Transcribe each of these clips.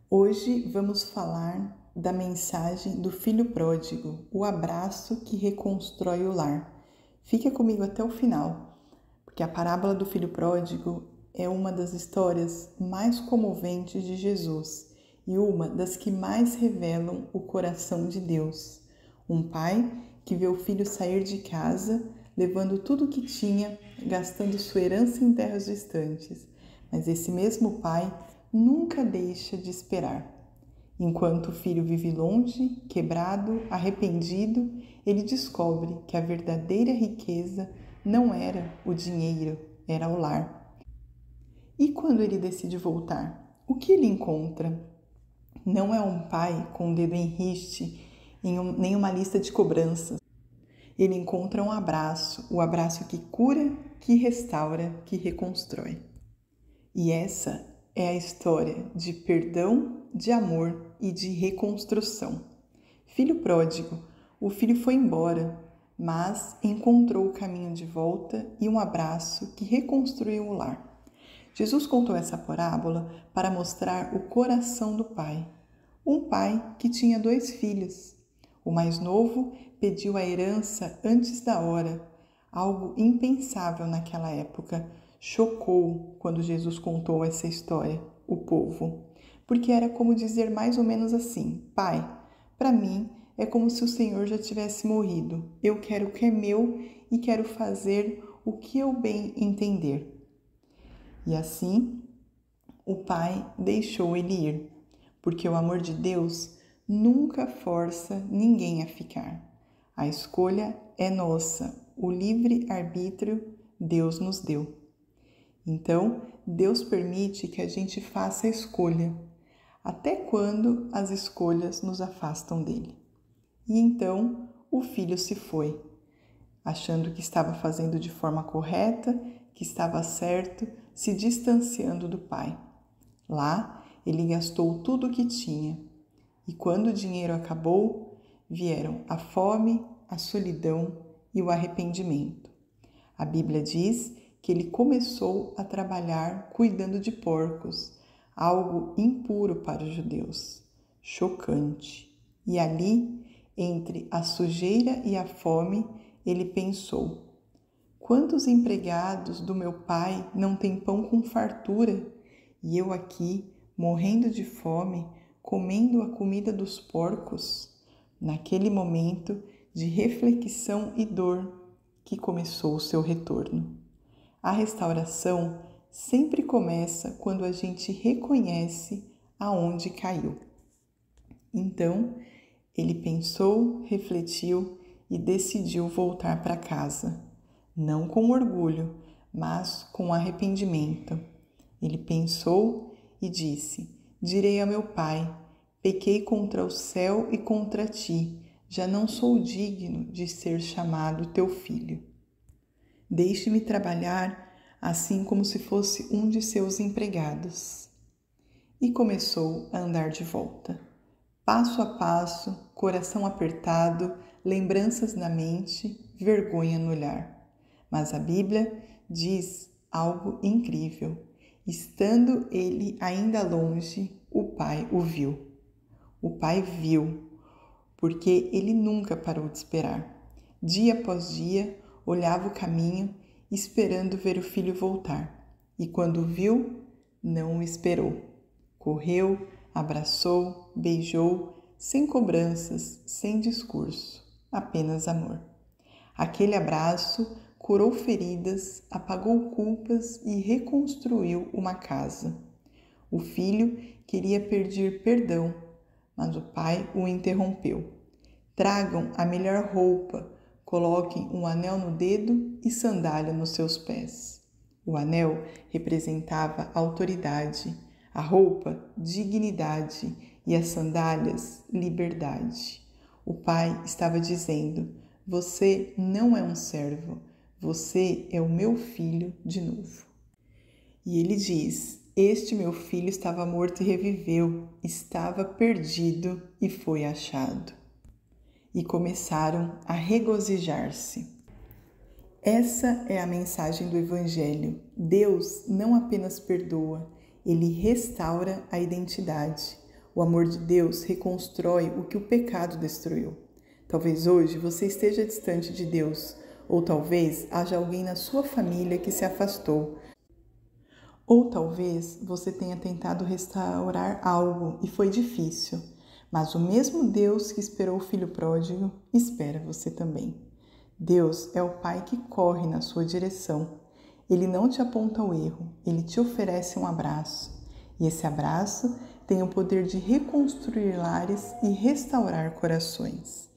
Hoje vamos falar da mensagem do filho pródigo, o abraço que reconstrói o lar. Fica comigo até o final, porque a parábola do filho pródigo é uma das histórias mais comoventes de Jesus e uma das que mais revelam o coração de Deus. Um pai que vê o filho sair de casa, levando tudo o que tinha, gastando sua herança em terras distantes. Mas esse mesmo pai nunca deixa de esperar. Enquanto o filho vive longe, quebrado, arrependido, ele descobre que a verdadeira riqueza não era o dinheiro, era o lar. E quando ele decide voltar, o que ele encontra? Não é um pai com o dedo em riste, nem uma lista de cobranças. Ele encontra um abraço, o abraço que cura, que restaura, que reconstrói. E essa é a história de perdão, de amor e de reconstrução. Filho pródigo, o filho foi embora, mas encontrou o caminho de volta e um abraço que reconstruiu o lar. Jesus contou essa parábola para mostrar o coração do pai. Um pai que tinha 2 filhos. O mais novo pediu a herança antes da hora, algo impensável naquela época. Chocou quando Jesus contou essa história, o povo, porque era como dizer mais ou menos assim: Pai, para mim é como se o Senhor já tivesse morrido. Eu quero o que é meu e quero fazer o que eu bem entender. E assim, o pai deixou ele ir, porque o amor de Deus nunca força ninguém a ficar. A escolha é nossa, o livre-arbítrio Deus nos deu. Então, Deus permite que a gente faça a escolha, até quando as escolhas nos afastam dele. E então, o filho se foi, achando que estava fazendo de forma correta, que estava certo, se distanciando do pai. Lá, ele gastou tudo o que tinha. E quando o dinheiro acabou, vieram a fome, a solidão e o arrependimento. A Bíblia diz que ele começou a trabalhar cuidando de porcos, algo impuro para os judeus, chocante. E ali, entre a sujeira e a fome, ele pensou: quantos empregados do meu pai não têm pão com fartura, e eu aqui, morrendo de fome, comendo a comida dos porcos? Naquele momento de reflexão e dor que começou o seu retorno. A restauração sempre começa quando a gente reconhece aonde caiu. Então, ele pensou, refletiu e decidiu voltar para casa, não com orgulho, mas com arrependimento. Ele pensou e disse: direi a meu pai, pequei contra o céu e contra ti, já não sou digno de ser chamado teu filho. Deixe-me trabalhar assim como se fosse um de seus empregados. E começou a andar de volta. Passo a passo, coração apertado, lembranças na mente, vergonha no olhar. Mas a Bíblia diz algo incrível. Estando ele ainda longe, o pai o viu. O pai viu, porque ele nunca parou de esperar. Dia após dia, olhava o caminho, esperando ver o filho voltar. E quando o viu, não o esperou. Correu, abraçou, beijou, sem cobranças, sem discurso, apenas amor. Aquele abraço curou feridas, apagou culpas e reconstruiu uma casa. O filho queria pedir perdão, mas o pai o interrompeu. Tragam a melhor roupa, coloquem um anel no dedo e sandália nos seus pés. O anel representava autoridade, a roupa, dignidade e as sandálias, liberdade. O pai estava dizendo: você não é um servo, você é o meu filho de novo. E ele diz: este meu filho estava morto e reviveu, estava perdido e foi achado. E começaram a regozijar-se. Essa é a mensagem do Evangelho. Deus não apenas perdoa, Ele restaura a identidade. O amor de Deus reconstrói o que o pecado destruiu. Talvez hoje você esteja distante de Deus, ou talvez haja alguém na sua família que se afastou. Ou talvez você tenha tentado restaurar algo e foi difícil, mas o mesmo Deus que esperou o filho pródigo espera você também. Deus é o Pai que corre na sua direção. Ele não te aponta o erro, ele te oferece um abraço. E esse abraço tem o poder de reconstruir lares e restaurar corações.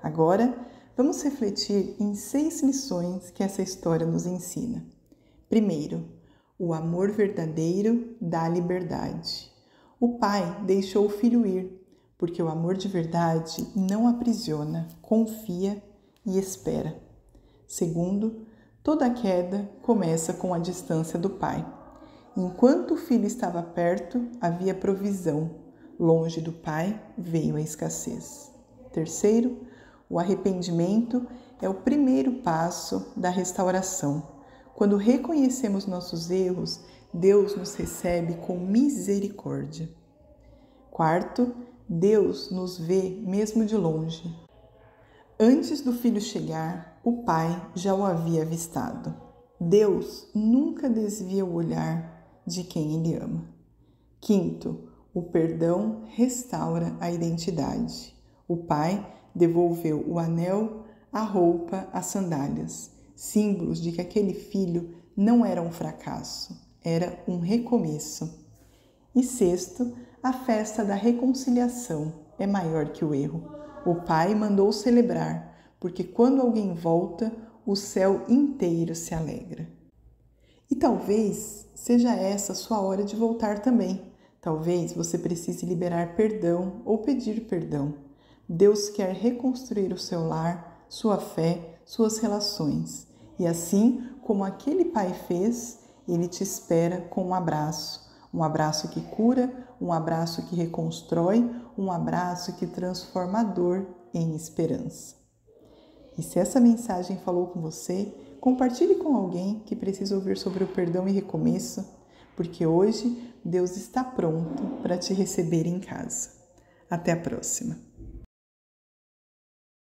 Agora, vamos refletir em 6 lições que essa história nos ensina. Primeiro, o amor verdadeiro dá liberdade. O pai deixou o filho ir, porque o amor de verdade não aprisiona, confia e espera. Segundo, toda queda começa com a distância do pai. Enquanto o filho estava perto, havia provisão. Longe do pai, veio a escassez. Terceiro, o arrependimento é o primeiro passo da restauração. Quando reconhecemos nossos erros, Deus nos recebe com misericórdia. Quarto, Deus nos vê mesmo de longe. Antes do filho chegar, o pai já o havia avistado. Deus nunca desvia o olhar de quem ele ama. Quinto, o perdão restaura a identidade. O pai devolveu o anel, a roupa, as sandálias, símbolos de que aquele filho não era um fracasso, era um recomeço. E sexto, a festa da reconciliação é maior que o erro. O pai mandou celebrar, porque quando alguém volta, o céu inteiro se alegra. E talvez seja essa a sua hora de voltar também. Talvez você precise liberar perdão ou pedir perdão. Deus quer reconstruir o seu lar, sua fé, suas relações. E assim como aquele pai fez, ele te espera com um abraço que cura, um abraço que reconstrói, um abraço que transforma a dor em esperança. E se essa mensagem falou com você, compartilhe com alguém que precisa ouvir sobre o perdão e recomeço, porque hoje Deus está pronto para te receber em casa. Até a próxima!